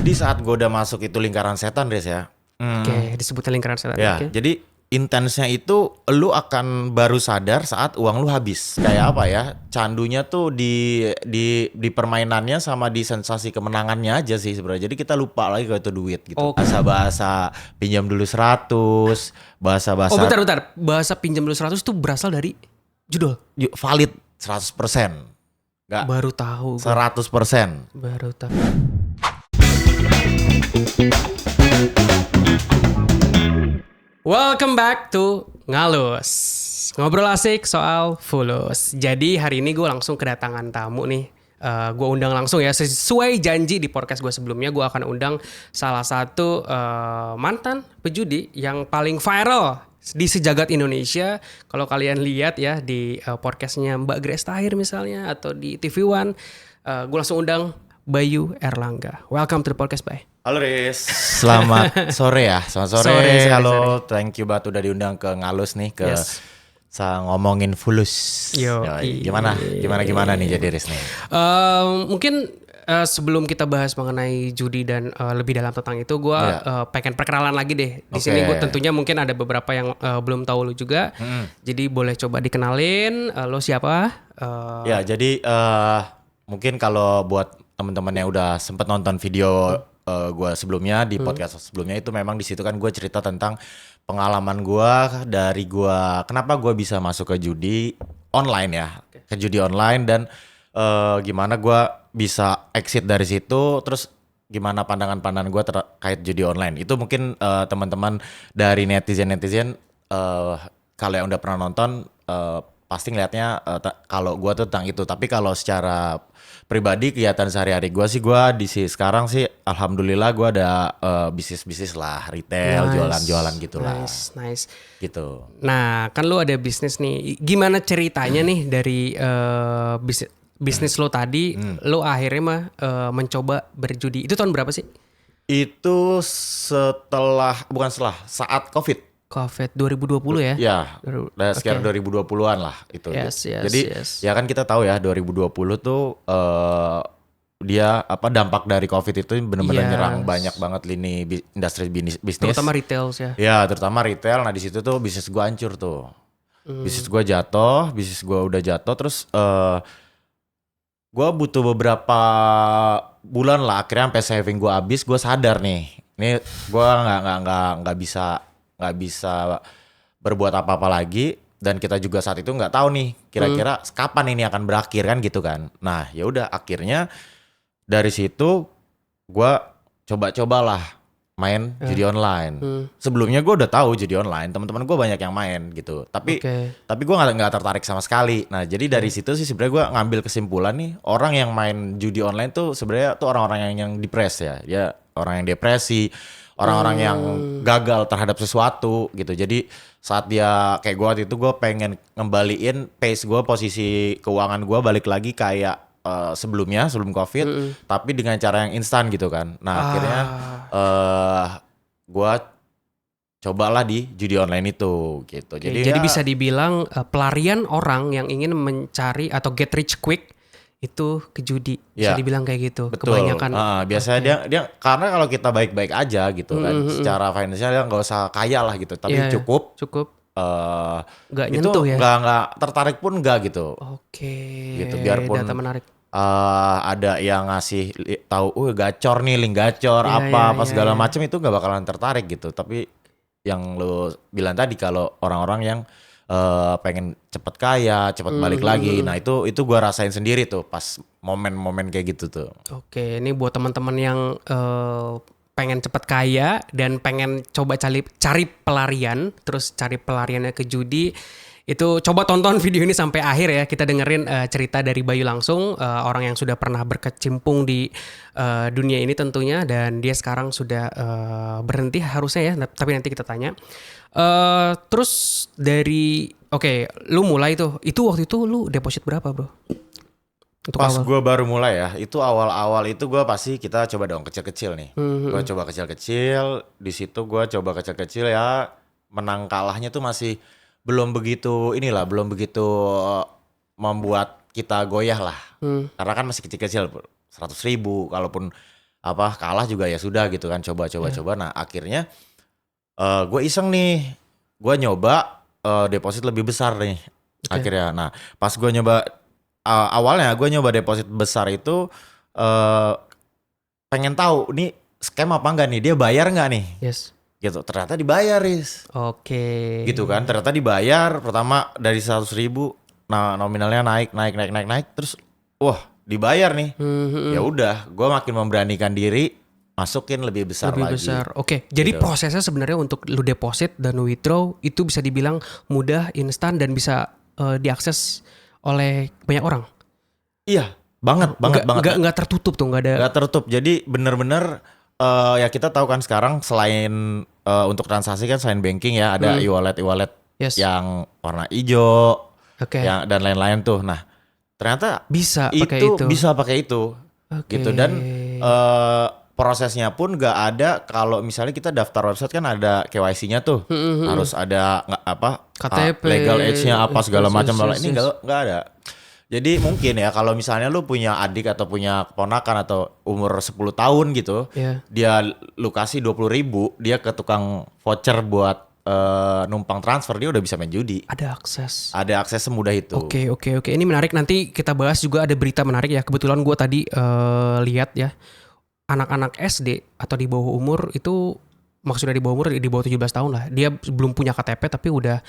Jadi saat gue udah masuk itu lingkaran setan, Riz ya. Oke, disebutnya lingkaran setan. Ya, Oke. jadi intensnya itu lu akan baru sadar saat uang lu habis. Kayak apa ya? Candunya tuh di permainannya sama di sensasi kemenangannya aja sih sebenarnya. Jadi kita lupa lagi kalau itu duit gitu. Oke. Bahasa-bahasa pinjam dulu 100, bahasa-bahasa Oh bentar. Bahasa pinjam dulu 100 itu berasal dari judul. valid 100%. Enggak Baru tahu. 100%. Baru tahu. Welcome back to Ngalus. Ngobrol asik soal fulus. Jadi hari ini gue langsung kedatangan tamu nih. Gue undang langsung ya. Sesuai janji di podcast gue sebelumnya, gue akan undang salah satu mantan pejudi yang paling viral di sejagat Indonesia. Kalau kalian lihat ya di podcastnya Mbak Grace Tahir misalnya, atau di TV One, gue langsung undang Bayu Erlangga. Welcome to the podcast, Bay. Halo Riz, selamat sore ya, selamat sore. Halo, thank you banget udah diundang ke Ngalus nih, ke ngomongin fulus. Gimana nih jadi Riz nih? Mungkin sebelum kita bahas mengenai judi dan lebih dalam tentang itu, gue pengen perkenalan lagi deh. Di sini gue tentunya mungkin ada beberapa yang belum tahu lu juga. Jadi boleh coba dikenalin, lo siapa? Ya, jadi mungkin kalau buat teman-teman yang udah sempet nonton video gue sebelumnya di podcast sebelumnya, itu memang di situ kan gue cerita tentang pengalaman gue dari gue kenapa gue bisa masuk ke judi online ya, ke judi online, dan gimana gue bisa exit dari situ, terus gimana pandangan-pandangan gue terkait judi online. Itu mungkin teman-teman dari netizen kalau yang udah pernah nonton pasti ngeliatnya kalau gue tuh tentang itu. Tapi kalau secara pribadi kegiatan sehari-hari gue sih, sekarang sih alhamdulillah gue ada bisnis lah, retail, jualan-jualan gitulah. Nice. Gitu. Nah, kan lu ada bisnis nih. Gimana ceritanya nih dari bisnis lo tadi, lo akhirnya mah mencoba berjudi. Itu tahun berapa sih? Itu saat COVID. COVID 2020 ya? Ya, sekitar 2020-an lah itu. Jadi ya kan kita tahu ya 2020 tuh dia dampak dari COVID itu benar-benar nyerang banyak banget lini industri bisnis. Terutama retail ya. Ya, terutama retail. Nah di situ tuh bisnis gua hancur tuh. Bisnis gua udah jatuh, terus gua butuh beberapa bulan lah, akhirnya sampai saving gua habis. Gua sadar nih, ini gua nggak bisa berbuat apa-apa lagi, dan kita juga saat itu nggak tahu nih kira-kira kapan ini akan berakhir kan gitu kan. Nah ya udah, akhirnya dari situ gue cobalah main judi online. Sebelumnya gue udah tahu judi online, teman-teman gue banyak yang main gitu, tapi gue nggak tertarik sama sekali. Nah jadi dari situ sih sebenarnya gue ngambil kesimpulan nih, orang yang main judi online tuh sebenarnya tuh orang-orang yang depres ya, orang yang depresi, orang-orang yang gagal terhadap sesuatu gitu. Jadi saat dia kayak gue waktu itu, gue pengen ngembaliin pace gue, posisi keuangan gue balik lagi kayak sebelum COVID, tapi dengan cara yang instan gitu kan. Nah akhirnya gue cobalah di judi online itu gitu. Jadi bisa dibilang pelarian orang yang ingin mencari atau get rich quick itu ke judi, bisa dibilang kayak gitu. Betul. Kebanyakan. Biasanya dia karena kalau kita baik-baik aja gitu kan, secara finansial dia nggak usah kaya lah gitu, tapi cukup. Nggak nyentuh ya. Nggak tertarik pun nggak gitu. Gitu. Biarpun data menarik. Ada yang ngasih tahu, gacor nih, link gacor segala macam, itu nggak bakalan tertarik gitu. Tapi yang lo bilang tadi, kalau orang-orang yang pengen cepet kaya, cepet balik lagi. Nah itu gue rasain sendiri tuh pas momen-momen kayak gitu tuh. Oke, ini buat teman-teman yang pengen cepet kaya dan pengen coba cari pelarian, terus cari pelariannya ke judi, itu coba tonton video ini sampai akhir ya. Kita dengerin cerita dari Bayu langsung, orang yang sudah pernah berkecimpung di dunia ini tentunya, dan dia sekarang sudah berhenti harusnya ya, tapi nanti kita tanya. Terus dari lu mulai tuh, itu waktu itu lu deposit berapa bro? Pas gue baru mulai ya, itu awal-awal itu gue pasti kita coba dong kecil-kecil nih. Gue coba kecil-kecil, di situ gue coba kecil-kecil ya, menang kalahnya tuh masih belum begitu membuat kita goyah lah. Karena kan masih kecil-kecil, 100.000, kalaupun kalah juga ya sudah gitu kan, coba. Nah akhirnya gue iseng nih, gue nyoba deposit lebih besar nih akhirnya. Nah pas gue nyoba awalnya gue nyoba deposit besar itu pengen tahu nih scam apa enggak nih, dia bayar nggak nih? Yes. Gitu, ternyata dibayar Riz. Oke. Gitu kan, ternyata dibayar pertama dari 100.000, nah nominalnya naik, terus wah dibayar nih. Ya udah, gue makin memberanikan diri masukin lebih besar Lebih lagi. besar. Oke. Jadi Gitu. prosesnya sebenarnya untuk lu deposit dan withdraw itu bisa dibilang mudah, instan dan bisa diakses oleh banyak orang. Iya, banget. Nggak tertutup tuh, nggak ada. Nggak tertutup. Jadi bener-bener ya kita tahu kan sekarang selain untuk transaksi kan selain banking ya ada e-wallet Yes. yang warna hijau, Oke. yang dan lain-lain tuh. Nah ternyata Bisa pakai itu. bisa pakai itu, Oke. gitu. Dan prosesnya pun nggak ada kalau misalnya kita daftar website kan ada KYC-nya tuh, harus ada KTP, legal age-nya apa segala yes, macam. yes, Ini nggak ada. Jadi mungkin ya kalau misalnya lu punya adik atau punya keponakan atau umur 10 tahun gitu, Iya. dia lu kasih 20.000, dia ke tukang voucher buat numpang transfer, dia udah bisa main judi. Ada akses. Ada akses semudah itu. Oke. Ini menarik, nanti kita bahas juga, ada berita menarik ya. Kebetulan gue tadi lihat ya, anak-anak SD atau di bawah umur itu, maksudnya di bawah umur di bawah 17 tahun lah, dia belum punya KTP tapi udah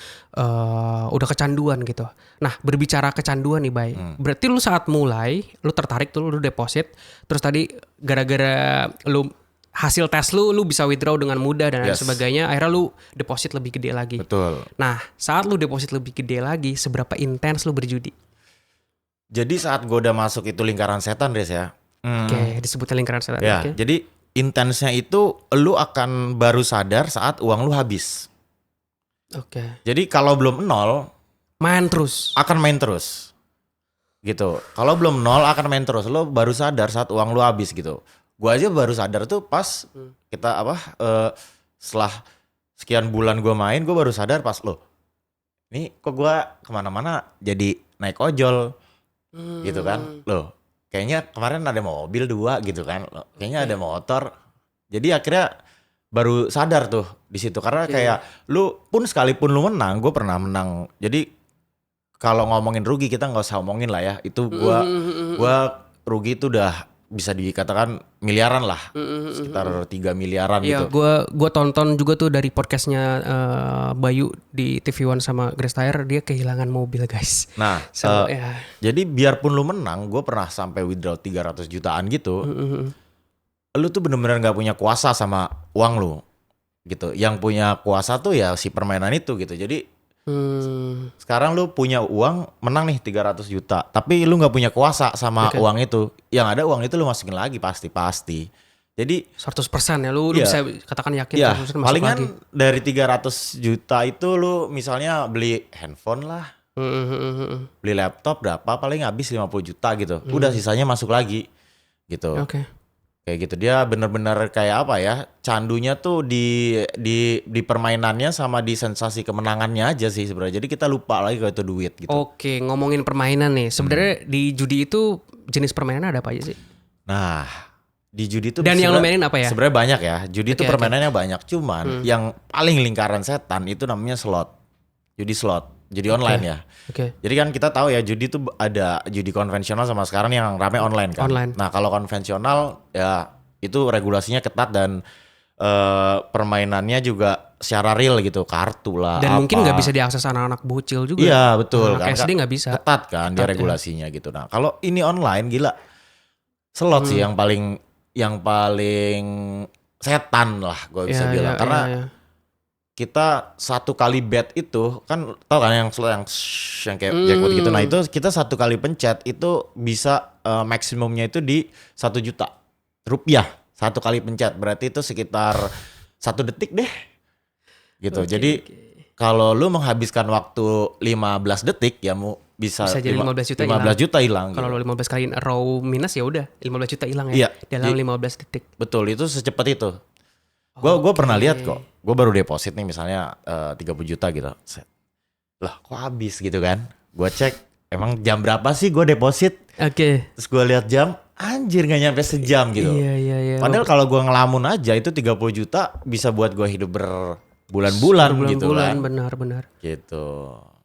kecanduan gitu. Nah berbicara kecanduan nih Bay, berarti lu saat mulai lu tertarik tuh, lu deposit, terus tadi gara-gara lu hasil tes lu bisa withdraw dengan mudah dan lain sebagainya, akhirnya lu deposit lebih gede lagi. Betul. Nah saat lu deposit lebih gede lagi, seberapa intens lu berjudi? Jadi saat gue udah masuk itu lingkaran setan, Riz ya. Oke, disebutnya lingkaran setan. Ya, Oke. jadi intensnya itu lu akan baru sadar saat uang lu habis. Oke. Jadi kalau belum nol, Main terus. akan main terus. Gitu. Kalau belum nol akan main terus. Lu baru sadar saat uang lu habis gitu. Gua aja baru sadar tuh pas kita setelah sekian bulan gua main, gua baru sadar pas ini kok gua kemana-mana jadi naik ojol gitu kan. Kayaknya kemarin ada mobil 2 gitu kan. Kayaknya ada motor. Jadi akhirnya baru sadar tuh di situ, karena kayak lu pun sekalipun lu menang, gue pernah menang. Jadi kalau ngomongin rugi kita nggak usah ngomongin lah ya. Itu gua rugi itu udah bisa dikatakan miliaran lah, sekitar 3 miliaran Iya, gitu. gue tonton juga tuh dari podcastnya Bayu di TV One sama Grace Tire, dia kehilangan mobil guys. Nah, ya. jadi biarpun lu menang, gue pernah sampai withdraw 300 jutaan gitu. Lu tuh bener-bener nggak punya kuasa sama uang lu, gitu. Yang punya kuasa tuh ya si permainan itu gitu. Jadi sekarang lu punya uang, menang nih 300 juta, tapi lu nggak punya kuasa sama uang itu. Yang ada uang itu lu masukin lagi pasti. Jadi 100% ya, lu bisa katakan yakin 100% masuk palingan lagi. dari 300 juta itu lu misalnya beli handphone lah, beli laptop berapa, paling habis 50 juta gitu. Udah sisanya masuk lagi gitu. Oke. Kayak gitu, dia bener-bener kayak apa ya, candunya tuh di permainannya sama di sensasi kemenangannya aja sih sebenarnya. Jadi kita lupa lagi kalau itu duit gitu. Oke, ngomongin permainan nih. Sebenarnya di judi itu jenis permainan ada apa aja sih? Nah, di judi itu Dan yang lo mainin apa ya? Sebenarnya banyak ya. Judi itu permainannya banyak, cuman yang paling lingkaran setan itu namanya slot. Judi slot, judi online ya. Oke. Jadi kan kita tahu ya, judi itu ada judi konvensional sama sekarang yang rame online kan. Online. Nah, kalau konvensional ya itu regulasinya ketat dan permainannya juga secara real gitu, kartu lah. Dan apa. mungkin nggak bisa diakses anak-anak bocil juga. Iya betul Anak kan. SD nggak bisa. Ketat kan dia regulasinya gitu. Nah kalau ini online gila, slot sih yang paling setan lah gue bisa bilang. Karena kita satu kali bet itu kan, tau kan yang slot yang kayak jackpot gitu. Nah itu kita satu kali pencet itu bisa maksimumnya itu di 1 juta rupiah. Satu kali pencet berarti itu sekitar 1 detik deh gitu. Jadi kalau lu menghabiskan waktu 15 detik ya bisa jadi 15 juta 15 juta hilang. Kalau gitu. lo 15 kali raw minus ya udah 15 juta hilang Iya, ya. Dalam 15 detik. Betul, itu secepat itu. Gue pernah lihat kok. Gue baru deposit nih misalnya 30 juta gitu. Lah kok habis gitu kan. Gue cek emang jam berapa sih gue deposit. Oke. Terus gue lihat jam, anjir gak nyampe sejam gitu. Iya. Padahal kalau gue ngelamun aja itu 30 juta bisa buat gue hidup berbulan-bulan gitu kan. Benar. Gitu.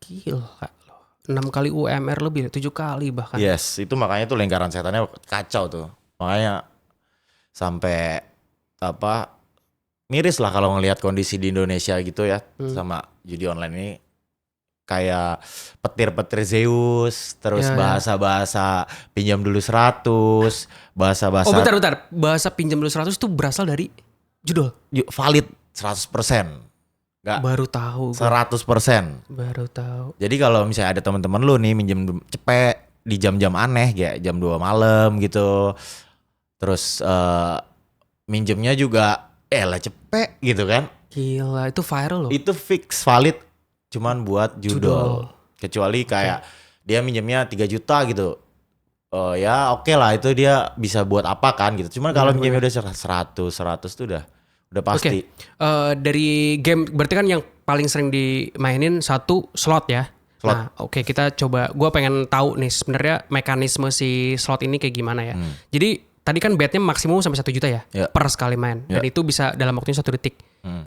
Gila loh. 6 kali UMR lebih, 7 kali bahkan. Yes, itu makanya tuh lingkaran setannya kacau tuh. Makanya sampai miris lah kalau ngelihat kondisi di Indonesia gitu ya sama judi online ini. Kayak petir-petir Zeus, terus bahasa-bahasa pinjam dulu 100, bahasa-bahasa... Oh bentar. Bahasa pinjam dulu 100 itu berasal dari judul? Valid 100%. Nggak, baru tahu. 100%. Baru tahu. Jadi kalau misalnya ada teman-teman lu nih minjem cepet di jam-jam aneh kayak jam 2 malam gitu. Terus minjemnya juga lah cepet gitu kan. Gila, itu viral loh. Itu fix valid. Cuman buat judul. Kecuali kayak dia minjemnya 3 juta gitu. Ya oke lah itu dia bisa buat apa kan gitu. Cuman kalau minjemnya udah 100 tuh udah pasti. Dari game berarti kan yang paling sering dimainin satu slot ya. Nah, kita coba. Gua pengen tahu nih sebenarnya mekanisme si slot ini kayak gimana ya. Jadi tadi kan betnya maksimum sampai 1 juta ya per sekali main. Dan itu bisa dalam waktunya 1 detik.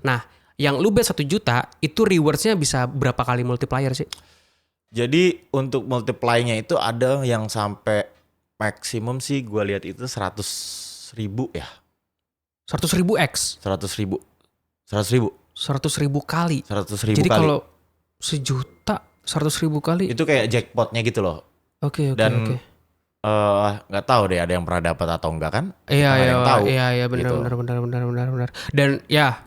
Nah, yang lu bet 1 juta itu rewards-nya bisa berapa kali multiplier sih? Jadi untuk multiply-nya itu ada yang sampai maksimum sih gue lihat itu 100.000 ya. 100.000 X? 100.000 kali? 100.000 Jadi kali. kalau sejuta 100.000 kali? Itu kayak jackpotnya gitu loh. Oke. Nggak tahu deh ada yang pernah dapat atau enggak kan? Iya benar. Dan ya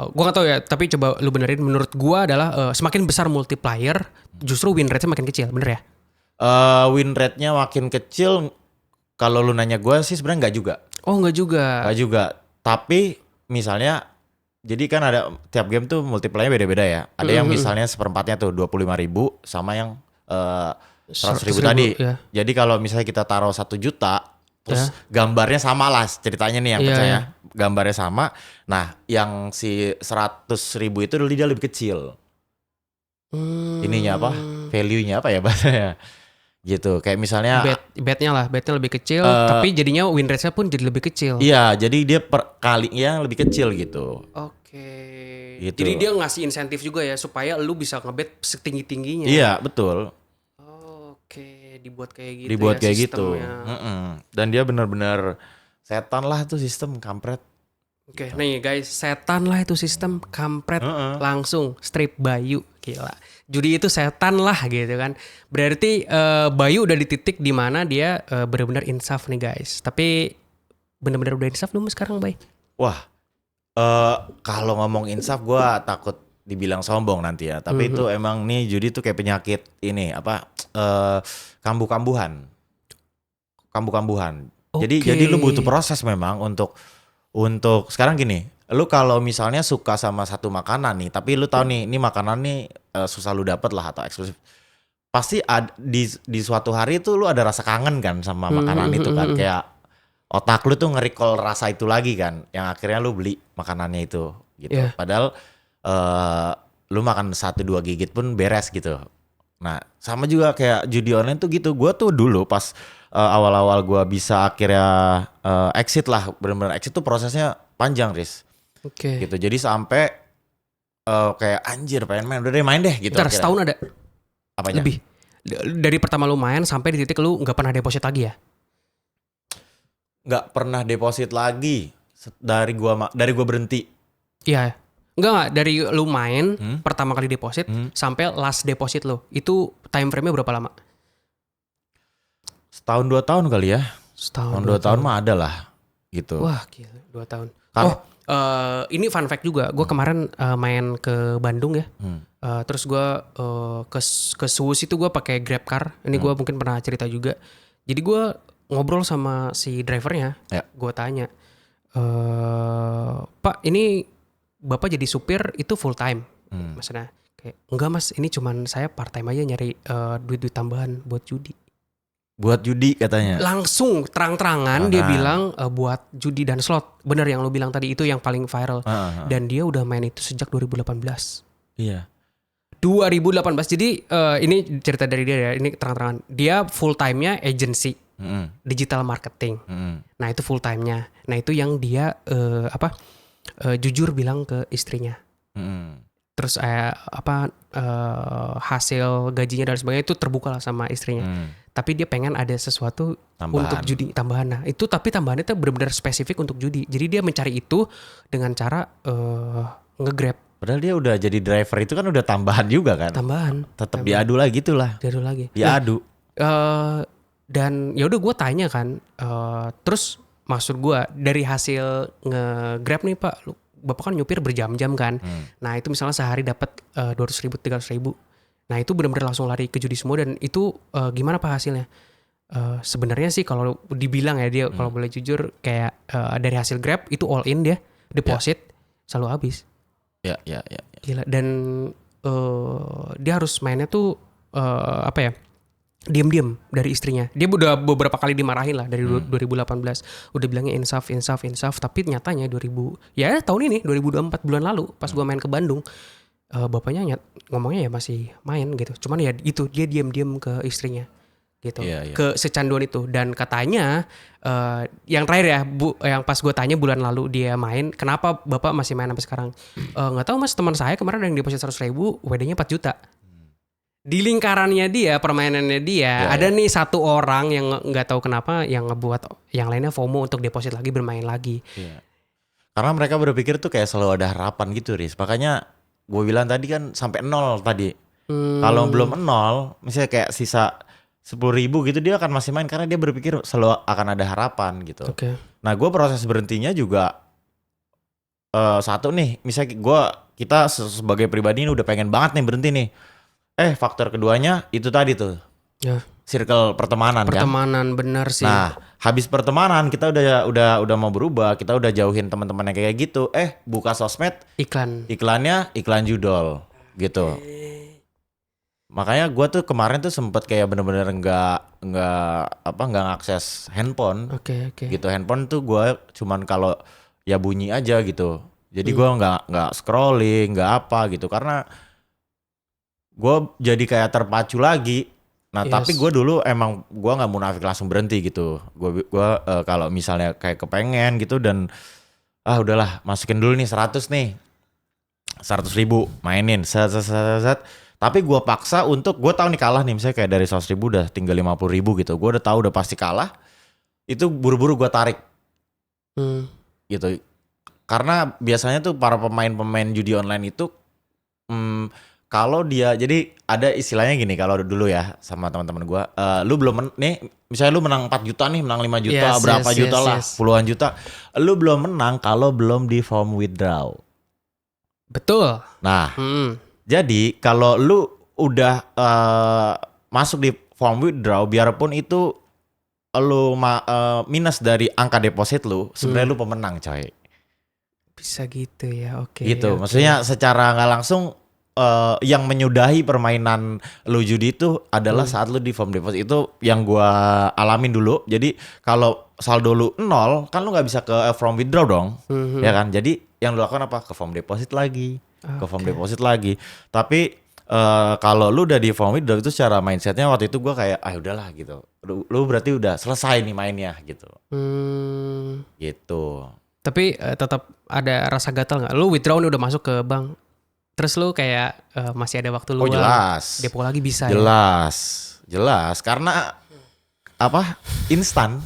gue nggak tahu ya, tapi coba lu benerin. Menurut gue adalah semakin besar multiplier, justru win rate-nya makin kecil, bener ya? Win rate-nya makin kecil. Kalau lu nanya gue sih sebenarnya nggak juga. Oh nggak juga. Tapi misalnya, jadi kan ada tiap game tuh multiplier beda-beda ya. Ada yang misalnya seperempatnya tuh 25.000 sama yang 100.000 tadi. Ya. Jadi kalau misalnya kita taruh 1 juta, terus gambarnya sama lah ceritanya nih yang percaya. Gambarnya sama. Nah yang si 100.000 itu dia lebih kecil. Ininya apa? Value-nya apa ya bahasanya? Gitu. Kayak misalnya betnya lebih kecil, tapi jadinya win rate-nya pun jadi lebih kecil. Iya, jadi dia per kalinya lebih kecil gitu. Oke. Gitu. Jadi dia ngasih insentif juga ya supaya lu bisa ngebet setinggi-tingginya. Iya, betul. Oke, dibuat kayak gitu. Dibuat ya, kayak gitu. sistemnya. Dan dia benar-benar setan lah tuh sistem kampret. Oke, nih guys, setan lah itu sistem kampret, langsung strip Bayu, gila. Judi itu setan lah gitu kan. Berarti Bayu udah di titik di mana dia benar-benar insaf nih guys. Tapi benar-benar udah insaf belum sekarang, Bay? Wah, kalau ngomong insaf gue takut dibilang sombong nanti ya. Tapi itu emang nih judi tuh kayak penyakit ini kambuh-kambuhan. Jadi lu butuh proses memang untuk sekarang gini, lu kalau misalnya suka sama satu makanan nih, tapi lu tahu nih, ini makanan nih susah lu dapet lah atau eksklusif. Pasti di suatu hari tuh lu ada rasa kangen kan sama makanan itu kan, kayak otak lu tuh nge-recall rasa itu lagi kan, yang akhirnya lu beli makanannya itu gitu. Yeah. Padahal lu makan 1-2 gigit pun beres gitu. Nah, sama juga kayak judi online tuh gitu. Gua tuh dulu pas awal-awal gue bisa akhirnya exit lah, benar-benar exit tuh prosesnya panjang, Riz. Oke. Gitu, jadi sampai kayak anjir pengen main, udah deh main deh gitu. Bentar, setahun ada? Apanya? Lebih? Dari pertama lu main sampai di titik lu gak pernah deposit lagi ya? Gak pernah deposit lagi dari gua berhenti. Iya. Enggak, dari lu main pertama kali deposit sampai last deposit lu. Itu time frame-nya berapa lama? Setahun 2 tahun kali ya. Setahun 2 tahun mah ada lah gitu. Wah gila, 2 tahun. Kan, ini fun fact juga. Gue kemarin main ke Bandung ya. Terus gue ke Suwus itu gue pakai Grab Car. Ini gue mungkin pernah cerita juga. Jadi gue ngobrol sama si drivernya. Ya. Gue tanya, Pak ini Bapak jadi supir itu full time? Maksudnya kayak, enggak mas, ini cuman saya part time aja nyari duit-duit tambahan buat judi. Buat judi katanya. Langsung terang-terangan dia bilang buat judi dan slot. Bener yang lu bilang tadi, itu yang paling viral. Dan dia udah main itu sejak 2018. Iya. 2018. Jadi ini cerita dari dia ya. Ini terang-terangan. Dia full time-nya agency. digital marketing. Mm-mm. Nah itu full time-nya. Nah itu yang dia jujur bilang ke istrinya. Mm-mm. Terus hasil gajinya dan sebagainya itu terbuka lah sama istrinya. Tapi dia pengen ada sesuatu Tambahan. untuk judi tambahan. Nah itu tapi tambahannya itu benar-benar spesifik untuk judi. Jadi dia mencari itu dengan cara nge-grab. Padahal dia udah jadi driver itu kan udah tambahan juga kan. Tambahan. Tetap diadu lah gitulah. Diadu lagi. Diadu. Dan ya udah gue tanya kan. Terus maksud gue dari hasil nge-grab nih Pak, Bapak kan nyupir berjam-jam kan. Nah itu misalnya sehari dapat 200.000, 300.000. Nah itu benar-benar langsung lari ke judi semua. Dan itu gimana Pak hasilnya? Sebenarnya sih kalau dibilang ya dia kalau boleh jujur kayak dari hasil Grab itu all in dia deposit selalu habis. Ya. Gila. Dan dia harus mainnya tuh diam-diam dari istrinya. Dia udah beberapa kali dimarahin lah dari 2018. Udah bilangnya insaf. Tapi nyatanya tahun ini 2024 bulan lalu pas gua main ke Bandung, bapaknya ngomongnya ya masih main gitu. Cuman ya itu dia diam-diam ke istrinya gitu. Iya. Ke secanduan itu. Dan katanya yang terakhir ya yang pas gue tanya bulan lalu dia main, kenapa bapak masih main sampai sekarang? Nggak tahu mas, teman saya kemarin ada yang deposit 100.000, WD-nya 4 juta. Di lingkarannya dia, permainannya dia, ada nih satu orang yang nggak tahu kenapa yang ngebuat yang lainnya FOMO untuk deposit lagi, bermain lagi. Iya. Karena mereka berpikir tuh kayak selalu ada harapan gitu, Riz. Makanya gue bilang tadi kan sampai 0 tadi. Kalau belum 0, misalnya kayak sisa 10.000 gitu, dia akan masih main karena dia berpikir selalu akan ada harapan gitu. Okay. Nah gue proses berhentinya juga satu nih, misalnya kita sebagai pribadi ini udah pengen banget nih berhenti nih. Faktor keduanya itu tadi tuh, circle pertemanan kan. Pertemanan benar sih. Nah habis pertemanan kita udah mau berubah, kita udah jauhin teman-teman yang kayak gitu. Buka sosmed, iklannya iklan judol gitu. Makanya gue tuh kemarin tuh sempet kayak bener-bener nggak ngakses handphone. Oke. Gitu, handphone tuh gue cuman kalau ya bunyi aja gitu. Jadi gue nggak scrolling, nggak apa gitu, karena gue jadi kayak terpacu lagi. Nah tapi gue dulu emang gue nggak munafik langsung berhenti gitu. Gue kalau misalnya kayak kepengen gitu dan udahlah masukin dulu nih 100.000 mainin set. Tapi gue paksa untuk, gue tahu nih kalah nih, misalnya kayak dari 100.000 udah tinggal 50.000 gitu. Gue udah tahu udah pasti kalah. Itu buru-buru gue tarik. Gitu. Karena biasanya tuh para pemain judi online itu, kalau dia, jadi ada istilahnya gini kalau dulu ya sama teman-teman gue. Lu belum, misalnya lu menang 4 juta nih, menang 5 juta, juta lah, puluhan juta. Lu belum menang kalau belum di form withdraw. Betul. Nah, jadi kalau lu udah masuk di form withdraw, biarpun itu lu minus dari angka deposit lu, sebenarnya lu pemenang coy. Bisa gitu ya, oke. Gitu, maksudnya secara nggak langsung yang menyudahi permainan lu judi itu adalah saat lu di form deposit. Itu yang gua alamin dulu. Jadi kalau saldo lu 0, kan lu nggak bisa ke form withdraw dong, ya kan? Jadi yang lu lakukan apa? Ke form deposit lagi. Ke form deposit lagi. Tapi kalau lu udah di form withdraw itu secara mindsetnya waktu itu gue kayak udahlah gitu. Lu berarti udah selesai nih mainnya gitu. Gitu. Tapi tetap ada rasa gatal nggak? Lu withdraw nih udah masuk ke bank. Terus lu kayak masih ada waktu luang. Oh jelas. Depo lagi bisa Jelas. Karena instan.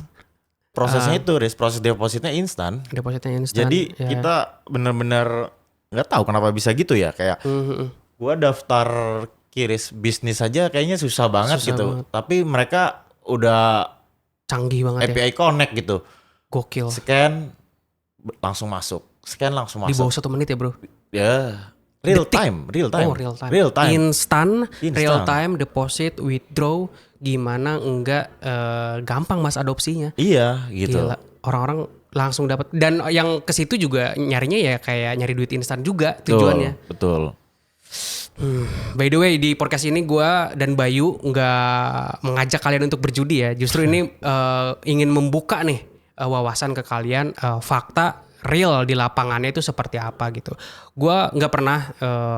Prosesnya itu, proses depositnya instan. Depositnya instan. Jadi kita bener-bener nggak tahu kenapa bisa gitu ya, kayak gua daftar kiris bisnis aja kayaknya susah banget gitu. Tapi mereka udah canggih banget API Connect gitu. Gokil. Scan langsung masuk. Di bawah 1 menit ya bro? Ya, real time. Oh, real time. Instan, real time, deposit, withdraw, gimana enggak gampang mas adopsinya. Iya gitu. Gila. Orang-orang langsung dapat, dan yang ke situ juga nyarinya ya kayak nyari duit instan juga tujuannya. Betul. By the way, di podcast ini gue dan Bayu nggak mengajak kalian untuk berjudi ya. Justru ini ingin membuka nih wawasan ke kalian, fakta real di lapangannya itu seperti apa gitu. Gue nggak pernah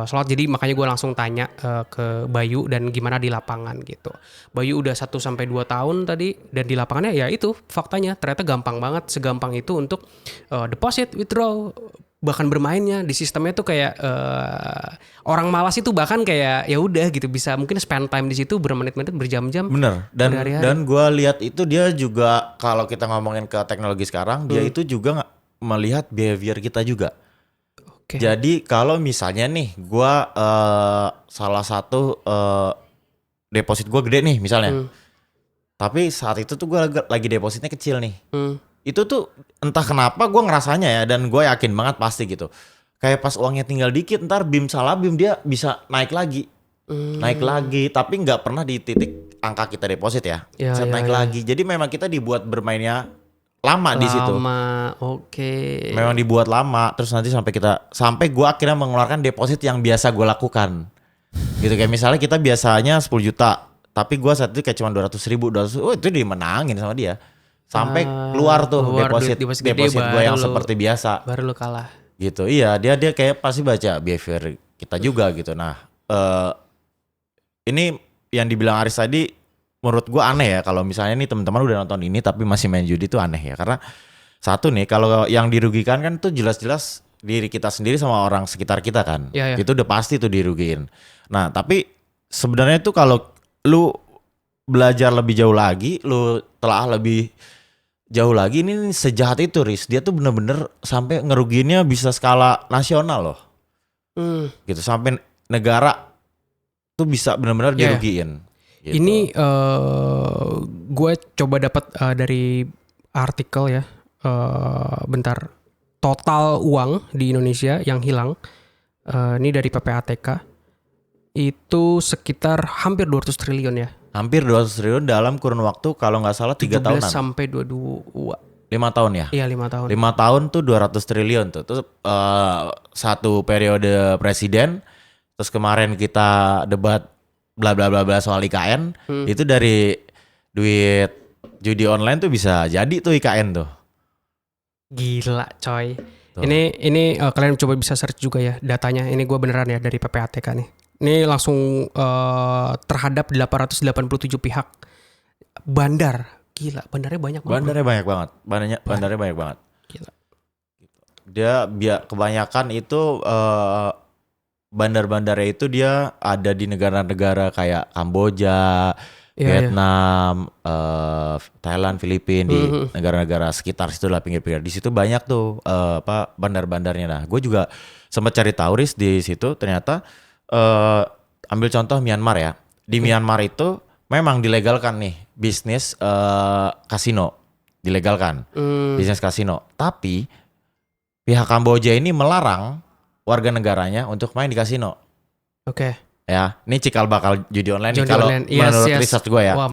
slot, jadi makanya gue langsung tanya ke Bayu dan gimana di lapangan gitu. Bayu udah 1 sampai 2 tahun tadi, dan di lapangannya ya itu faktanya ternyata gampang banget, segampang itu untuk deposit, withdraw, bahkan bermainnya di sistemnya tuh kayak orang malas itu bahkan kayak ya udah gitu bisa mungkin spend time di situ bermenit-menit, berjam-jam. Bener. Dan berhari-hari. dan gue lihat itu dia juga kalau kita ngomongin ke teknologi sekarang, dia itu juga melihat behavior kita juga. Oke. Jadi kalau misalnya nih gue salah satu deposit gue gede nih misalnya, tapi saat itu tuh gue lagi depositnya kecil nih. Itu tuh entah kenapa gue ngerasanya ya, dan gue yakin banget pasti gitu. Kayak pas uangnya tinggal dikit, ntar BIM salah BIM dia bisa naik lagi. Naik lagi, tapi nggak pernah di titik angka kita deposit ya. Ya, Bisa ya, naik ya. lagi. Jadi memang kita dibuat bermainnya lama di situ. Lama, oke. Memang dibuat lama, terus nanti sampai gue akhirnya mengeluarkan deposit yang biasa gue lakukan. Gitu kayak misalnya kita biasanya 10 juta, tapi gue saat itu kayak cuma 200.000, itu dimenangin sama dia. Sampai keluar tuh deposit gede, gue yang baru seperti biasa. baru lu kalah. Gitu. Iya, dia kayak pasti baca behavior kita juga gitu. Nah, ini yang dibilang Aris tadi menurut gue aneh ya, kalau misalnya nih teman-teman udah nonton ini tapi masih main judi itu aneh ya. Karena satu nih, kalau yang dirugikan kan tuh jelas-jelas diri kita sendiri sama orang sekitar kita kan. Ya, ya. Itu udah pasti tuh dirugiin. Nah, tapi sebenarnya tuh kalau lu belajar lebih jauh lagi, lu telah lebih jauh lagi, ini sejahat itu Riz. Dia tuh bener-bener sampai ngerugiinnya bisa skala nasional loh. Gitu, sampai negara tuh bisa bener-bener Ya, ya. dirugiin. Gitu. Ini gue coba dapat dari artikel ya. Bentar. Total uang di Indonesia yang hilang, ini dari PPATK, itu sekitar hampir 200 triliun ya. Hampir 200 triliun dalam kurun waktu kalau nggak salah 3 17 tahunan. sampai 22. 5 tahun ya? Iya 5 tahun. 5 tahun tuh 200 triliun tuh. Terus satu periode presiden. Terus kemarin kita debat bla bla bla bla soal IKN. Itu dari duit judi online tuh bisa jadi tuh IKN tuh. Gila coy. Tuh. Ini kalian coba bisa search juga ya datanya. Ini gue beneran ya dari PPATK nih. Ini langsung terhadap 887 pihak. Bandar. Gila, bandarnya banyak banget. Bandarnya banyak banget. Bandarnya banyak banget. Gila. Dia kebanyakan itu bandar-bandarnya itu dia ada di negara-negara kayak Kamboja, Vietnam, Thailand, Filipina, di negara-negara sekitar situ lah, pinggir-pinggir. Di situ banyak tuh bandar-bandarnya. Nah, gue juga sempat cari tahu Riz di situ, ternyata ambil contoh Myanmar ya. Di Myanmar itu memang dilegalkan nih bisnis kasino, dilegalkan bisnis kasino. Tapi pihak Kamboja ini melarang warga negaranya untuk main di kasino. Oke. Ya, ini cikal bakal judi online Judi nih kalau online. Yes, menurut yes. riset gue ya. Wah,